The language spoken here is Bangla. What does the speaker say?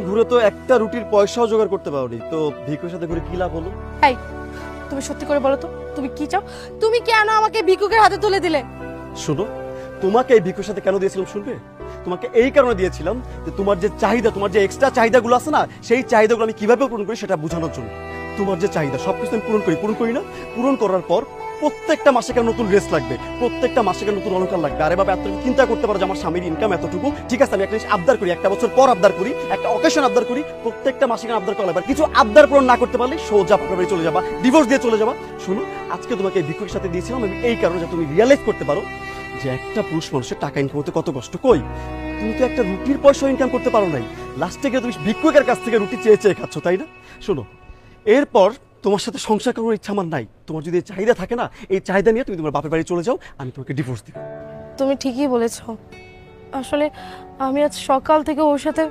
ঘুরে তো একটা রুটির পয়সাও জোগাড় করতে পারোনি, তো ভিক্ষুকের সাথে ঘুরে কি লাভ হলো? এই, তুমি সত্যি করে বলো তো, তুমি কি চাও? তুমি কেন আমাকে ভিক্ষুকের হাতে তুলে দিলে? শোনো, তোমাকে এই ভিক্ষুর সাথে কেন দিয়েছিলাম শুনবে? তোমাকে এই কারণে দিয়েছিলাম যে তোমার যে চাহিদা, তোমার যে এক্সট্রা চাহিদাগুলো আছে না, সেই চাহিদাগুলো আমি কিভাবে পূরণ করি সেটা বোঝানোর জন্য। তোমার যে চাহিদা সবকিছু আমি পূরণ করি না? পূরণ করার পর প্রত্যেকটা মাসে কেন নতুন ড্রেস লাগবে, প্রত্যেকটা মাসে কেন নতুন অলংকার লাগবে? আরে বাবা, এত চিন্তা করতে পারো যে আমার স্বামীর ইনকাম এতটুকু, ঠিক আছে আমি একটা জিনিস আবদার করি, একটা বছর পর আবদার করি, একটা অকেশন আবদার করি, প্রত্যেকটা মাসে কেন আবদার করা লাগবে? আর কিছু আবদার পূরণ না করতে পারলে সোজা বাপের বাড়ি চলে যাবা, ডিভোর্স দিয়ে চলে যাবা। শুনো, আজকে তোমাকে এই ভিক্ষুকের সাথে দিয়েছিলাম আমি এই কারণে যে তুমি রিয়ালাইজ করতে পারো যে একটা পুরুষ মানুষের টাকা ইনকাম করতে কত কষ্ট। কই, তুমি তো একটা রুটির পয়সা ইনকাম করতে পারো নাই, লাস্টে গিয়ে তুমি ভিক্ষুকের কাছ থেকে রুটি চেয়ে চেয়ে খাচ্ছ, তাই না? শোনো, এরপর তোমার সাথে সংসার করার ইচ্ছা আমার নাই। তোমার যদি এই চাহিদা থাকে না, এই চাহিদা নিয়ে তুমি তোমার বাপের বাড়ি চলে যাও, আমি তোমাকে ডিভোর্স দিব। তুমি ঠিকই বলেছো। আসলে আমি আজ সকাল থেকে ওর সাথে